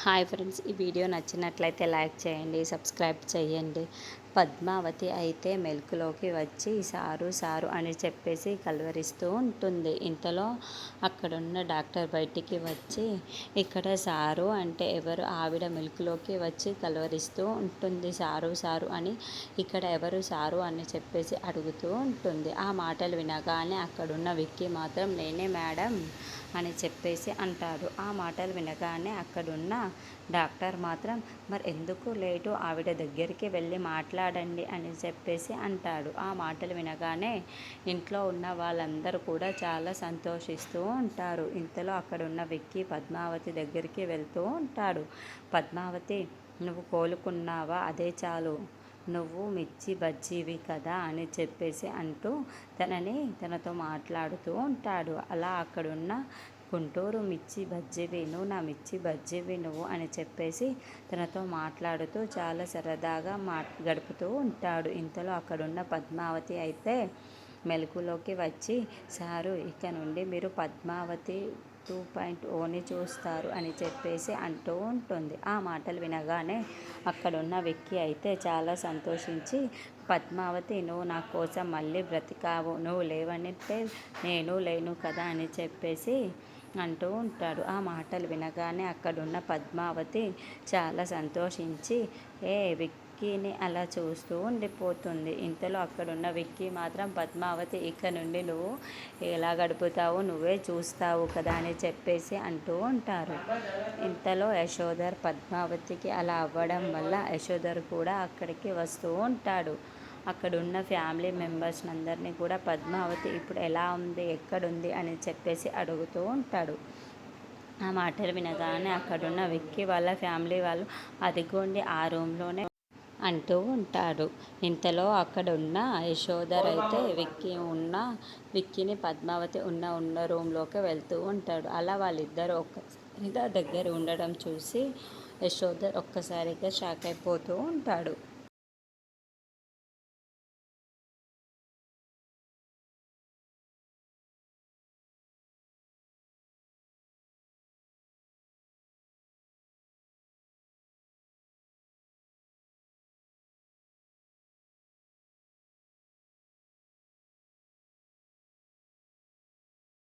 Hi friends, ఈ video నచ్చినట్లయితే like చేయండి, సబ్స్క్రైబ్ చేయండి. పద్మావతి అయితే మెలకులోకి వచ్చి సారు సారు అని చెప్పేసి కలవరిస్తూ ఉంటుంది. ఇంతలో అక్కడున్న డాక్టర్ బయటికి వచ్చి ఇక్కడ సారు అంటే ఎవరు, ఆవిడ మెలకులోకి వచ్చి కలవరిస్తూ ఉంటుంది. సారు సారు అని, ఇక్కడ ఎవరు సారు అని చెప్పేసి అడుగుతూ ఉంటుంది. ఆ మాటలు వినగానే అక్కడున్న విక్కీ మాత్రం నేనే మేడం అని చెప్పేసి అంటాడు. ఆ మాటలు వినగానే అక్కడున్న డాక్టర్ మాత్రం మరి ఎందుకు లేటు, ఆవిడ దగ్గరికి వెళ్ళి మాట్లాడండి అని చెప్పేసి అంటాడు. ఆ మాటలు వినగానే ఇంట్లో ఉన్న వాళ్ళందరూ కూడా చాలా సంతోషిస్తూ ఉంటారు. ఇంతలో అక్కడున్న విక్కీ పద్మావతి దగ్గరికి వెళ్తూ ఉంటాడు. పద్మావతి, నువ్వు కోలుకున్నావా, అదే చాలు, నువ్వు మిర్చి బజ్జీవి కదా అని చెప్పేసి అంటూ తనతో మాట్లాడుతూ ఉంటాడు. అలా అక్కడున్న గుంటూరు మిర్చి బజ్జీవి నువ్వు, నా మిర్చి బజ్జీవి నువ్వు అని చెప్పేసి తనతో మాట్లాడుతూ చాలా సరదాగా గడుపుతూ ఉంటాడు. ఇంతలో అక్కడున్న పద్మావతి అయితే మెలకులోకి వచ్చి సారు, ఇక నుండి మీరు పద్మావతి 2.0ని చూస్తారు అని చెప్పేసి అంటూ ఉంటుంది. ఆ మాటలు వినగానే అక్కడున్న విక్కీ అయితే చాలా సంతోషించి పద్మావతి, నువ్వు నా కోసం మళ్ళీ బ్రతికావు, నువ్వు లేవనితే నేను లేను కదా అని చెప్పేసి అంటూ ఉంటాడు. ఆ మాటలు వినగానే అక్కడున్న పద్మావతి చాలా సంతోషించి విక్కీని అలా చూస్తూ ఉండిపోతుంది. ఇంతలో అక్కడున్న విక్కీ మాత్రం పద్మావతి, ఇక నుండి నువ్వు ఎలా గడుపుతావు నువ్వే చూస్తావు కదా అని చెప్పేసి అంటూ ఉంటారు. ఇంతలో యశోధర్ పద్మావతికి అలా అవ్వడం వల్ల యశోధర్ కూడా అక్కడికి వస్తూ ఉంటాడు. అక్కడున్న ఫ్యామిలీ మెంబర్స్ అందరినీ కూడా పద్మావతి ఇప్పుడు ఎలా ఉంది, ఎక్కడుంది అని చెప్పేసి అడుగుతూ ఉంటాడు. ఆ మాటలు వినగానే అక్కడున్న విక్కీ వాళ్ళ ఫ్యామిలీ వాళ్ళు అదిగోండి ఆ రూమ్లోనే అంటూ ఉంటాడు. ఇంతలో అక్కడ ఉన్న యశోధర్ అయితే విక్కీని పద్మావతి ఉన్న రూమ్లోకి వెళ్తూ ఉంటాడు. అలా వాళ్ళిద్దరూ ఒక్కసారిగా దగ్గర ఉండడం చూసి యశోధర్ ఒక్కసారిగా షాక్ అయిపోతూ ఉంటాడు.